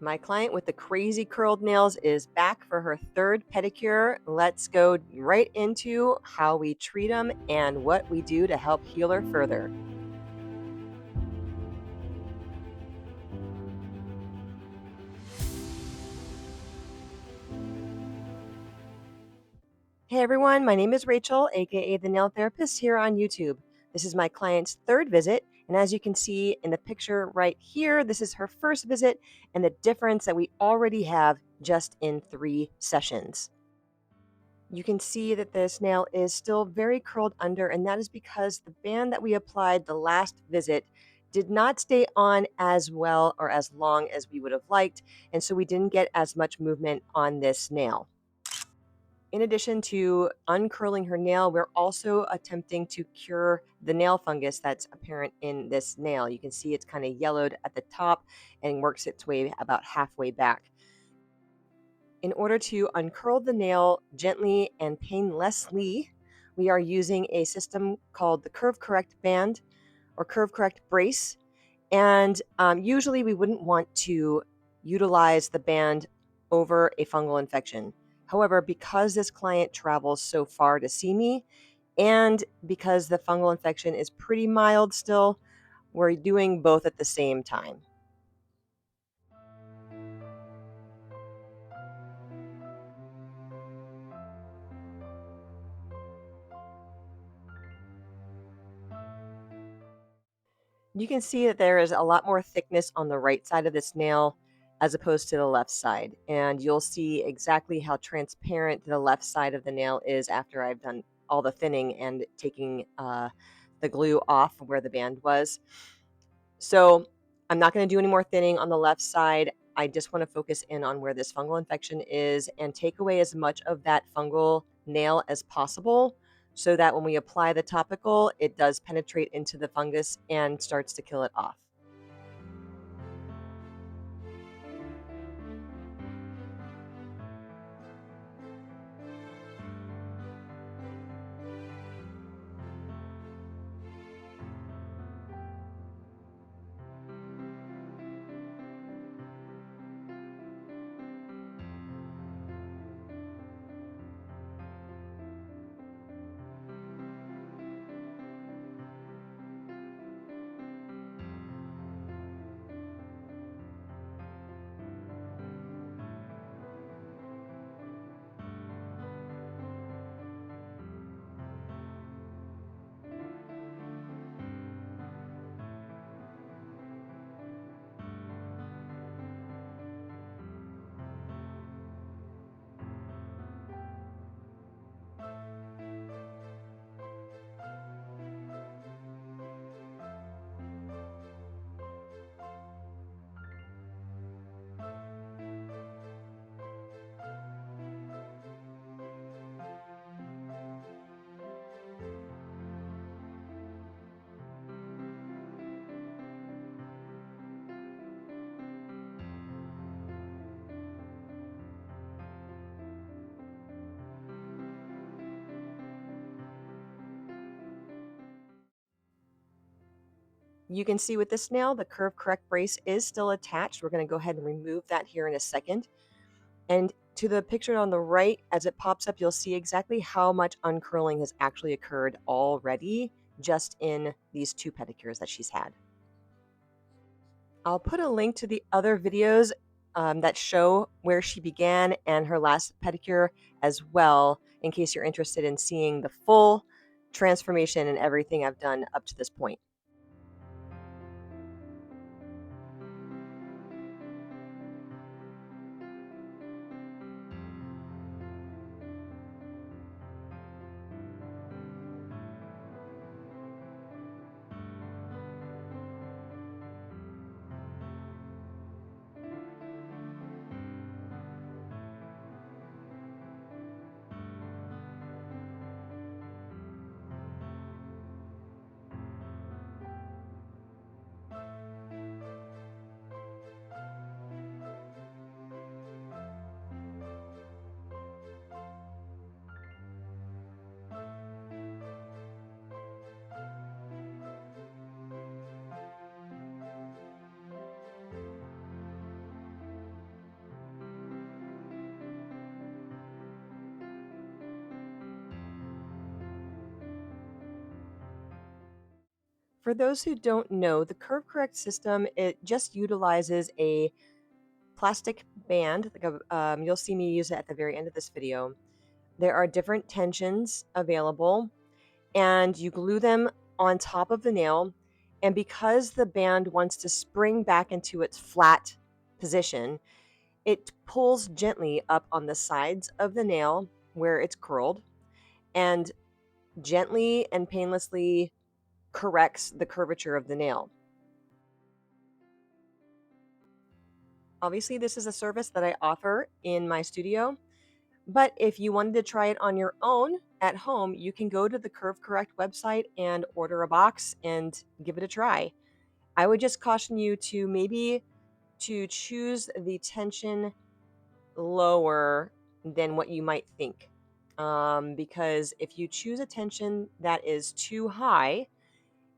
My client with the crazy curled nails is back for her third pedicure. Let's go right into how we treat them and what we do to help heal her further. Hey everyone, my name is Rachel, aka the Nail Therapist here on YouTube. This is my client's third visit, and as you can see in the picture right here, this is her first visit and the difference that we already have just in 3 sessions. You can see that this nail is still very curled under, and that is because the band that we applied the last visit did not stay on as well or as long as we would have liked, and so we didn't get as much movement on this nail. In addition to uncurling her nail, we're also attempting to cure the nail fungus that's apparent in this nail. You can see it's kind of yellowed at the top and works its way about halfway back. In order to uncurl the nail gently and painlessly, we are using a system called the Curve Correct band or Curve Correct brace. And usually we wouldn't want to utilize the band over a fungal infection. However, because this client travels so far to see me, and because the fungal infection is pretty mild still, we're doing both at the same time. You can see that there is a lot more thickness on the right side of this nail as opposed to the left side. And you'll see exactly how transparent the left side of the nail is after I've done all the thinning and taking the glue off where the band was. So I'm not going to do any more thinning on the left side. I just want to focus in on where this fungal infection is and take away as much of that fungal nail as possible so that when we apply the topical, it does penetrate into the fungus and starts to kill it off. You can see with this nail, the Curve Correct brace is still attached. We're going to go ahead and remove that here in a second. And to the picture on the right, as it pops up, you'll see exactly how much uncurling has actually occurred already just in these 2 pedicures that she's had. I'll put a link to the other videos that show where she began and her last pedicure as well, in case you're interested in seeing the full transformation and everything I've done up to this point. For those who don't know, the Curve Correct system, it just utilizes a plastic band. You'll see me use it at the very end of this video. There are different tensions available, and you glue them on top of the nail. And because the band wants to spring back into its flat position, it pulls gently up on the sides of the nail where it's curled and gently and painlessly corrects the curvature of the nail. Obviously, this is a service that I offer in my studio, but if you wanted to try it on your own at home, you can go to the Curve Correct website and order a box and give it a try. I would just caution you to maybe to choose the tension lower than what you might think. Because if you choose a tension that is too high,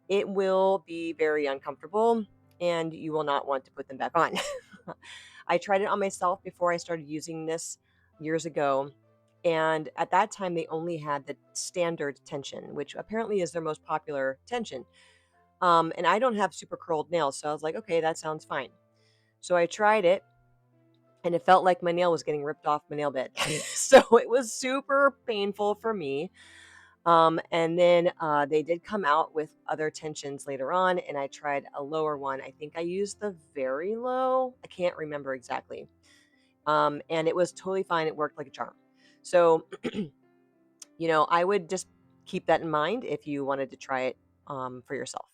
it will be very uncomfortable and you will not want to put them back on. I tried it on myself before I started using this years ago. And at that time, they only had the standard tension, which apparently is their most popular tension. And I don't have super curled nails. So I was like, okay, that sounds fine. So I tried it and it felt like my nail was getting ripped off my nail bed. So it was super painful for me. And then they did come out with other tensions later on, and I tried a lower one. I think I used the very low. I can't remember exactly. And it was totally fine. It worked like a charm. So, I would just keep that in mind if you wanted to try it for yourself.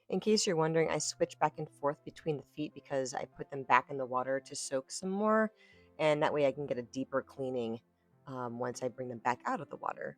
In case you're wondering, I switch back and forth between the feet because I put them back in the water to soak some more, and that way I can get a deeper cleaning once I bring them back out of the water.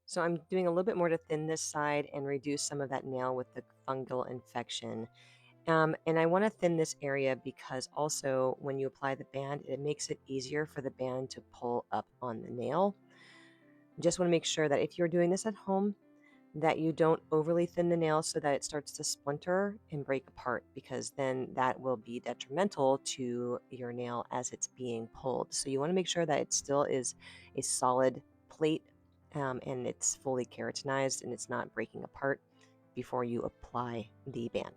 So I'm doing a little bit more to thin this side and reduce some of that nail with the fungal infection. And I want to thin this area because also when you apply the band, it makes it easier for the band to pull up on the nail. Just want to make sure that if you're doing this at home, that you don't overly thin the nail so that it starts to splinter and break apart, because then that will be detrimental to your nail as it's being pulled. So you want to make sure that it still is a solid plate, and it's fully keratinized and it's not breaking apart before you apply the band.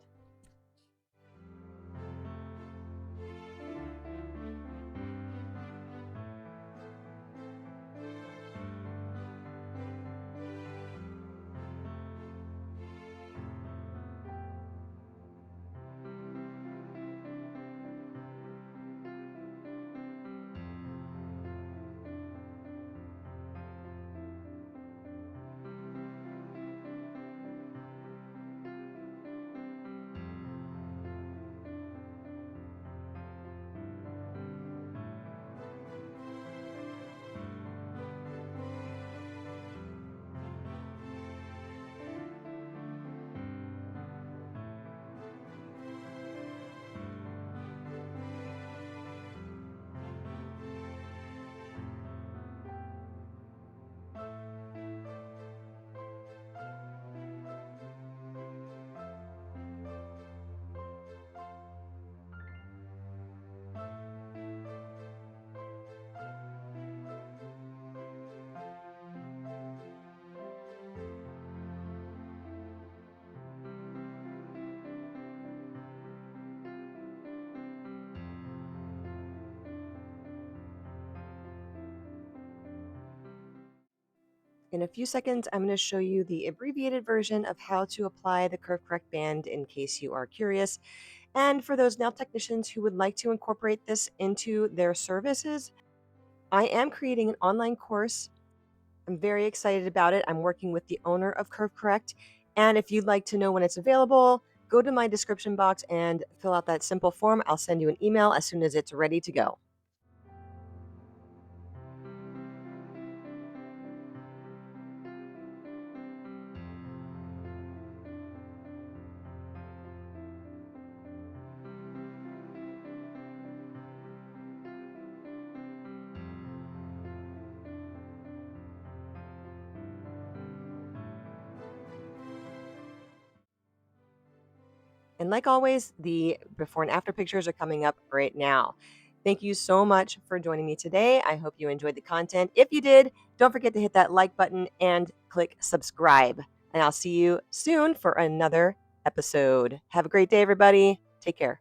In a few seconds, I'm going to show you the abbreviated version of how to apply the Curve Correct band in case you are curious. And for those nail technicians who would like to incorporate this into their services, I am creating an online course. I'm very excited about it. I'm working with the owner of Curve Correct. And if you'd like to know when it's available, go to my description box and fill out that simple form. I'll send you an email as soon as it's ready to go. And like always, the before and after pictures are coming up right now. Thank you so much for joining me today. I hope you enjoyed the content. If you did, don't forget to hit that like button and click subscribe. And I'll see you soon for another episode. Have a great day, everybody. Take care.